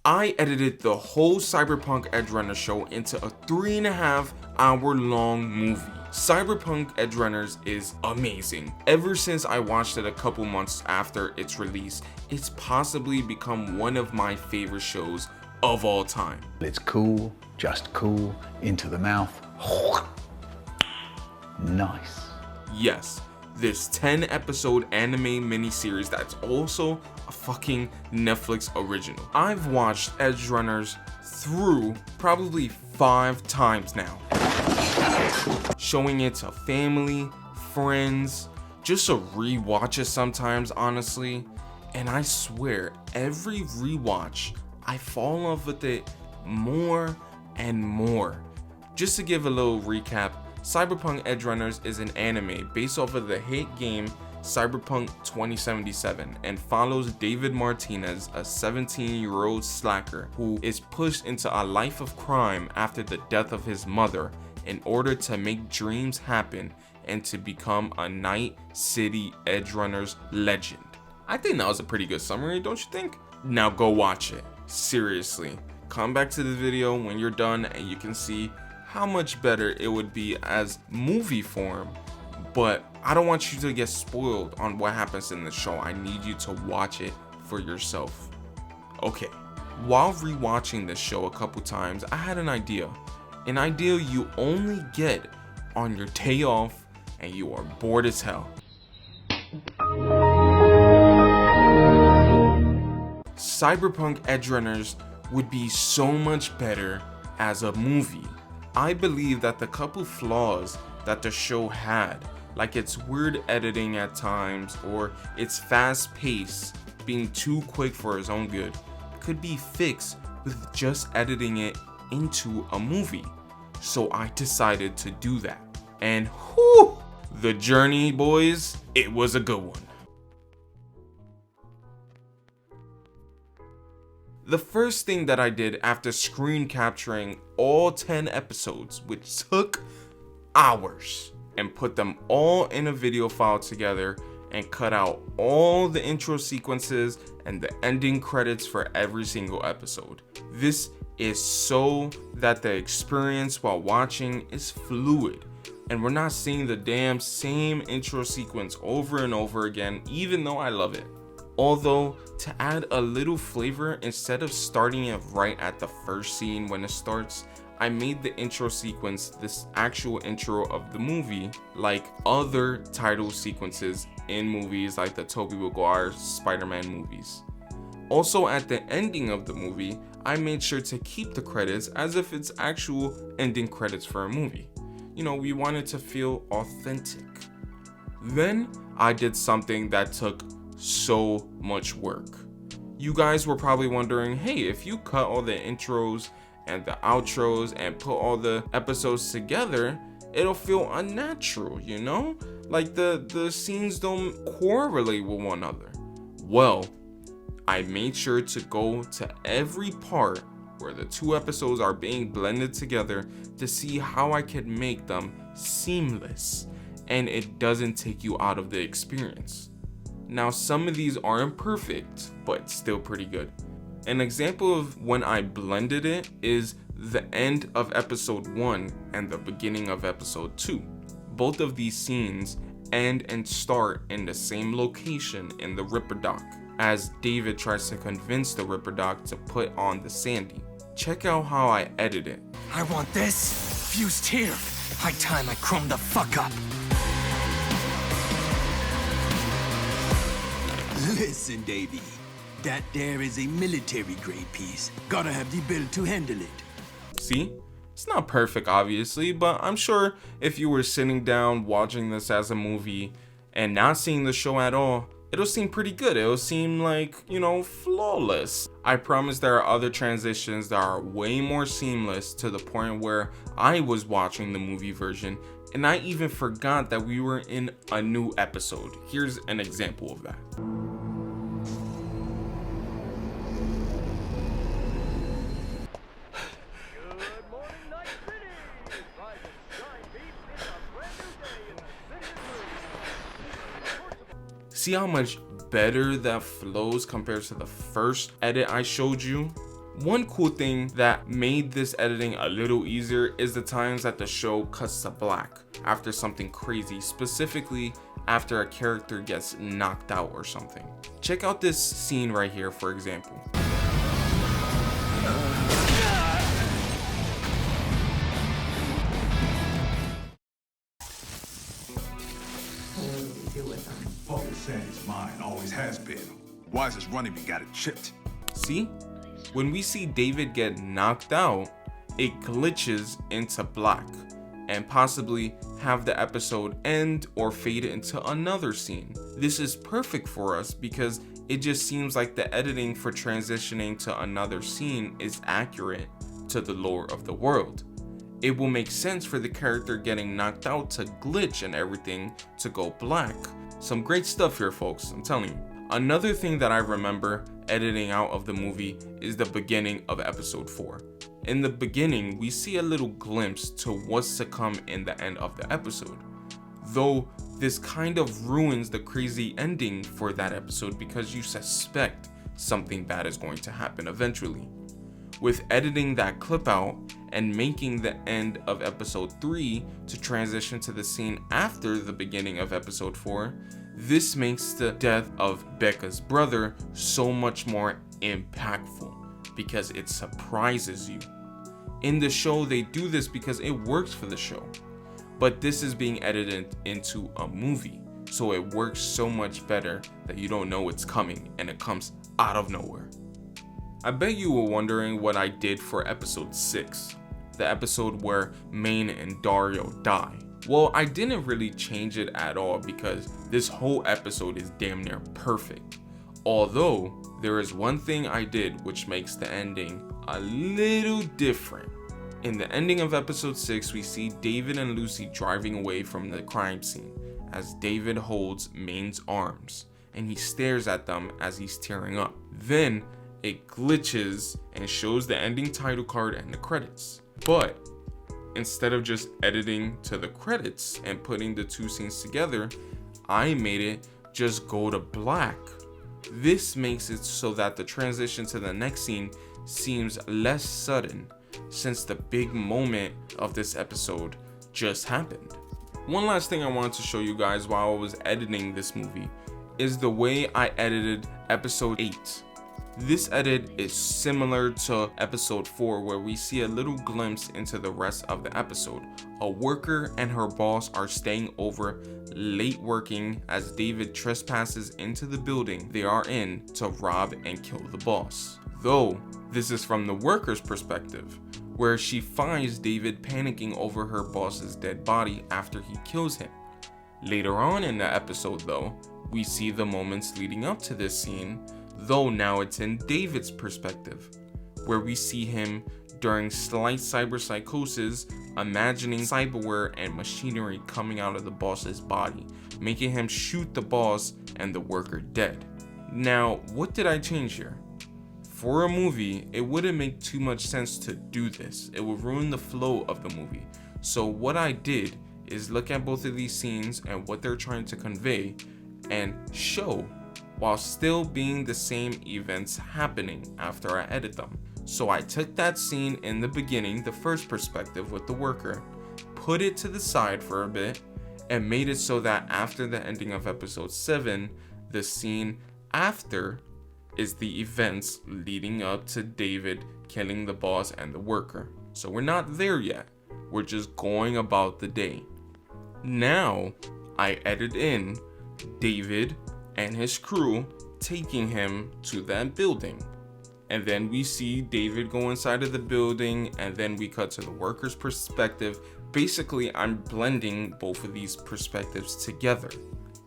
I edited the whole Cyberpunk Edgerunners show into a 3.5-hour long movie. Cyberpunk Edgerunners is amazing. Ever since I watched it a couple months after its release, it's possibly become one of my favorite shows of all time. It's cool, just cool, into the mouth. Nice. Yes, this 10-episode anime miniseries that's also a fucking Netflix original. I've watched Edgerunners through probably 5 times now. Showing it to family, friends, just to rewatch it sometimes, honestly. And I swear, every rewatch, I fall in love with it more and more. Just to give a little recap, Cyberpunk Edgerunners is an anime based off of the hit game Cyberpunk 2077 and follows David Martinez, a 17-year-old slacker who is pushed into a life of crime after the death of his mother in order to make dreams happen and to become a Night City Edgerunners legend. I think that was a pretty good summary, don't you think? Now go watch it. Seriously. Come back to the video when you're done and you can see how much better it would be as movie form. But I don't want you to get spoiled on what happens in the show. I need you to watch it for yourself. Okay, while rewatching this show a couple times, I had an idea. An idea you only get on your day off and you are bored as hell. Cyberpunk Edgerunners would be so much better as a movie. I believe that the couple flaws that the show had, like its weird editing at times or its fast pace being too quick for its own good, could be fixed with just editing it into a movie. So I decided to do that. And whew, the journey, boys, it was a good one. The first thing that I did after screen capturing all 10 episodes, which took hours, and put them all in a video file together and cut out all the intro sequences and the ending credits for every single episode. This is so that the experience while watching is fluid and we're not seeing the damn same intro sequence over and over again, even though I love it. Although, to add a little flavor, instead of starting it right at the first scene when it starts, I made the intro sequence this actual intro of the movie, like other title sequences in movies like the Tobey Maguire Spider-Man movies. Also, at the ending of the movie, I made sure to keep the credits as if it's actual ending credits for a movie. You know, we wanted to feel authentic. Then I did something that took so much work. You guys were probably wondering, hey, if you cut all the intros and the outros and put all the episodes together, it'll feel unnatural, you know? Like the scenes don't correlate with one another. Well, I made sure to go to every part where the 2 episodes are being blended together to see how I could make them seamless and it doesn't take you out of the experience. Now, some of these aren't perfect, but still pretty good. An example of when I blended it is the end of episode 1 and the beginning of episode 2. Both of these scenes end and start in the same location in the Ripper Dock, as David tries to convince the Ripper Dock to put on the Sandy. Check out how I edit it. I want this fused here. High time I chrome the fuck up. Listen, Davey. That there is a military grade piece. Gotta have the build to handle it. See? It's not perfect, obviously, but I'm sure if you were sitting down watching this as a movie and not seeing the show at all, it'll seem pretty good. It'll seem like, you know, flawless. I promise there are other transitions that are way more seamless to the point where I was watching the movie version and I even forgot that we were in a new episode. Here's an example of that. See how much better that flows compared to the first edit I showed you? One cool thing that made this editing a little easier is the times that the show cuts to black after something crazy, specifically after a character gets knocked out or something. Check out this scene right here, for example. Focus says mine always has been. Why is this running me got it chipped? See? When we see David get knocked out, it glitches into black and possibly have the episode end or fade into another scene. This is perfect for us because it just seems like the editing for transitioning to another scene is accurate to the lore of the world. It will make sense for the character getting knocked out to glitch and everything to go black. Some great stuff here, folks, I'm telling you. Another thing that I remember editing out of the movie is the beginning of episode 4. In the beginning, we see a little glimpse to what's to come in the end of the episode. Though this kind of ruins the crazy ending for that episode because you suspect something bad is going to happen eventually. With editing that clip out and making the end of episode 3 to transition to the scene after the beginning of episode 4, this makes the death of Becca's brother so much more impactful because it surprises you. In the show, they do this because it works for the show, but this is being edited into a movie, so it works so much better that you don't know it's coming and it comes out of nowhere. I bet you were wondering what I did for episode 6, the episode where Maine and Dario die. Well, I didn't really change it at all because this whole episode is damn near perfect. Although, there is one thing I did which makes the ending a little different. In the ending of episode 6, we see David and Lucy driving away from the crime scene as David holds Maine's arms and he stares at them as he's tearing up. Then, it glitches and shows the ending title card and the credits. But instead of just editing to the credits and putting the two scenes together, I made it just go to black. This makes it so that the transition to the next scene seems less sudden since the big moment of this episode just happened. One last thing I wanted to show you guys while I was editing this movie is the way I edited episode 8. This edit is similar to episode 4 where we see a little glimpse into the rest of the episode. A worker and her boss are staying over late working as David trespasses into the building they are in to rob and kill the boss. Though this is from the worker's perspective, where she finds David panicking over her boss's dead body after he kills him. Later on in the episode though, we see the moments leading up to this scene, though now it's in David's perspective, where we see him during slight cyberpsychosis imagining cyberware and machinery coming out of the boss's body, making him shoot the boss and the worker dead. Now, what did I change here? For a movie, it wouldn't make too much sense to do this. It would ruin the flow of the movie. So what I did is look at both of these scenes and what they're trying to convey and show while still being the same events happening after I edit them. So I took that scene in the beginning, the first perspective with the worker, put it to the side for a bit, and made it so that after the ending of episode 7, the scene after is the events leading up to David killing the boss and the worker. So we're not there yet, we're just going about the day. Now, I edit in David and his crew taking him to that building. And then we see David go inside of the building, and then we cut to the worker's perspective. Basically, I'm blending both of these perspectives together.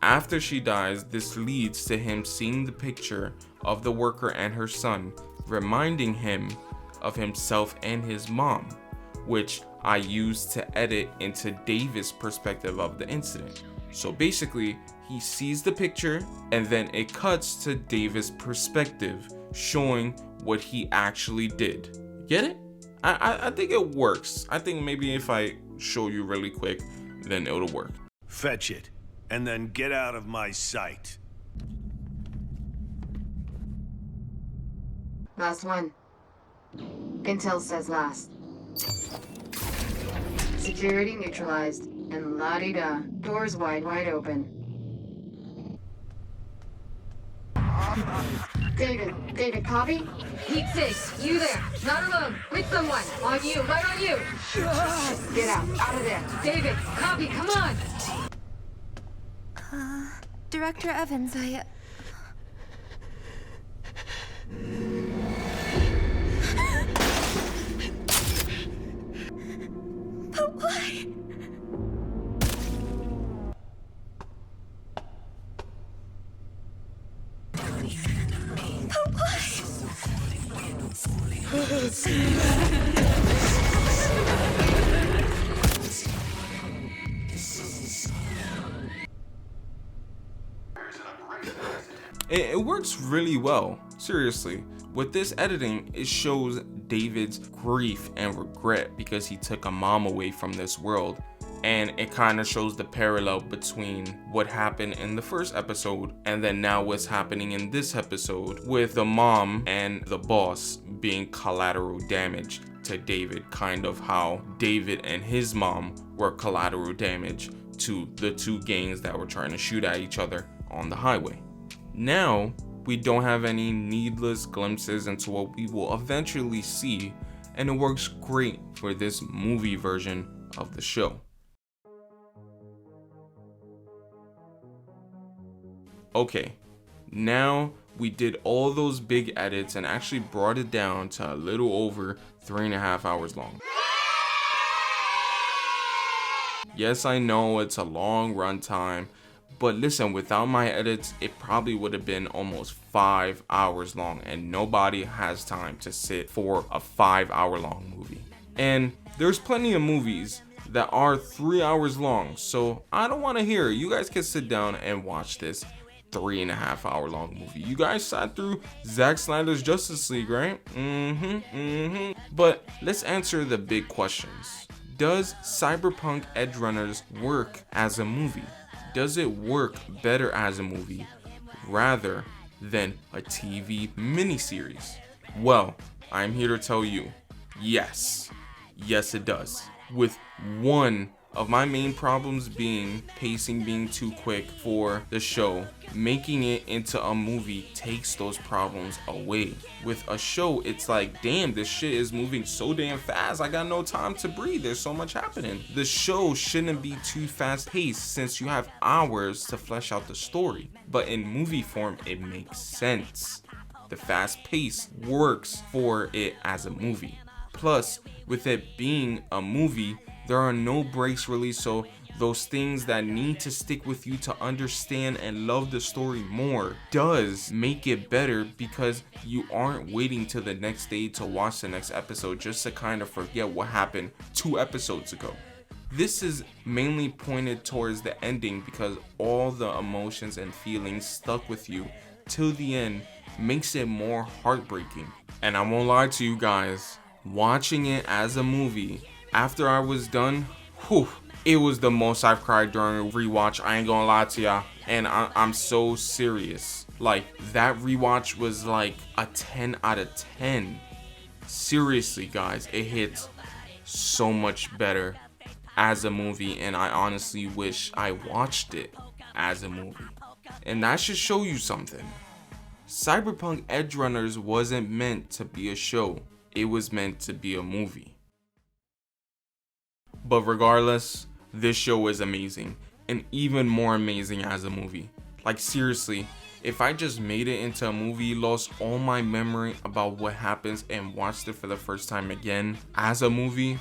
After she dies, this leads to him seeing the picture of the worker and her son, reminding him of himself and his mom, which I used to edit into David's perspective of the incident. So basically, he sees the picture and then it cuts to David's perspective, showing what he actually did. Get it? I think it works. I think maybe if I show you really quick, then it'll work. Fetch it, and then get out of my sight. Last one. Intel says last. Security neutralized. And la-di-da. Doors wide open. David, copy? Heat 6, you there. Not alone. With someone. On you, right on you. Get out of there. David, copy, come on. Director Evans, But why? But why? It works really well. Seriously, with this editing, it shows David's grief and regret because he took a mom away from this world, and it kind of shows the parallel between what happened in the first episode and then now what's happening in this episode with the mom and the boss being collateral damage to David, kind of how David and his mom were collateral damage to the two gangs that were trying to shoot at each other on the highway. Now, we don't have any needless glimpses into what we will eventually see, and it works great for this movie version of the show. Okay, now we did all those big edits and actually brought it down to a little over 3.5 hours long. Yes, I know it's a long runtime, but listen, without my edits, it probably would have been almost 5 hours long, and nobody has time to sit for a 5-hour-long movie. And there's plenty of movies that are 3 hours long, so I don't want to hear it. You guys can sit down and watch this 3.5-hour-long movie. You guys sat through Zack Snyder's Justice League, right? But let's answer the big questions. Does Cyberpunk Edgerunners work as a movie? Does it work better as a movie rather than a TV miniseries? Well, I'm here to tell you, yes. Yes, it does. With one of my main problems being pacing being too quick for the show, making it into a movie takes those problems away. With a show, it's like, damn, this shit is moving so damn fast, I got no time to breathe, there's so much happening. The show shouldn't be too fast paced since you have hours to flesh out the story, but in movie form it makes sense. The fast pace works for it as a movie. Plus, with it being a movie, there are no breaks really, so those things that need to stick with you to understand and love the story more does make it better, because you aren't waiting till the next day to watch the next episode just to kind of forget what happened 2 episodes ago. This is mainly pointed towards the ending because all the emotions and feelings stuck with you till the end makes it more heartbreaking. And I won't lie to you guys, watching it as a movie, after I was done, it was the most I've cried during a rewatch. I ain't gonna lie to y'all, and I'm so serious. Like, that rewatch was like a 10 out of 10. Seriously, guys, it hits so much better as a movie, and I honestly wish I watched it as a movie. And that should show you something. Cyberpunk Edgerunners wasn't meant to be a show. It was meant to be a movie. But regardless, this show is amazing, and even more amazing as a movie. Like, seriously, if I just made it into a movie, lost all my memory about what happens, and watched it for the first time again as a movie,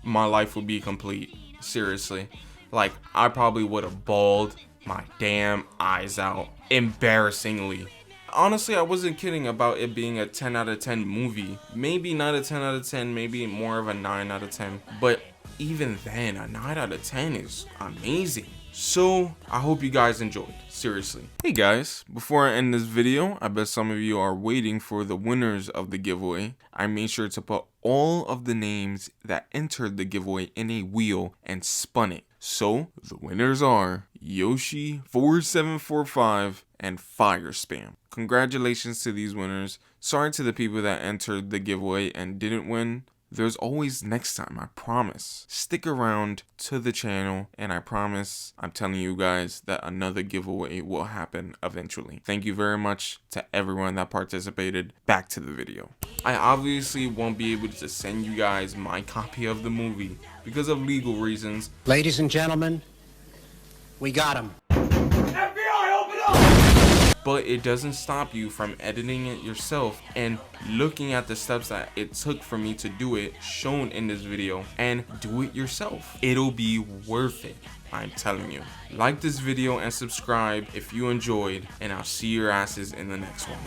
my life would be complete. Seriously. Like, I probably would have bawled my damn eyes out. Embarrassingly. Honestly, I wasn't kidding about it being a 10 out of 10 movie. Maybe not a 10 out of 10, maybe more of a 9 out of 10. But even then, a 9 out of 10 is amazing. So, I hope you guys enjoyed. Seriously. Hey guys, before I end this video, I bet some of you are waiting for the winners of the giveaway. I made sure to put all of the names that entered the giveaway in a wheel and spun it. So, the winners are Yoshi4745, and Fire Spam. Congratulations to these winners. Sorry to the people that entered the giveaway and didn't win. There's always next time, I promise. Stick around to the channel, and I promise, I'm telling you guys that another giveaway will happen eventually. Thank you very much to everyone that participated. Back to the video. I obviously won't be able to send you guys my copy of the movie because of legal reasons. Ladies and gentlemen, we got him. But it doesn't stop you from editing it yourself and looking at the steps that it took for me to do it shown in this video and do it yourself. It'll be worth it, I'm telling you. Like this video and subscribe if you enjoyed, and I'll see your asses in the next one.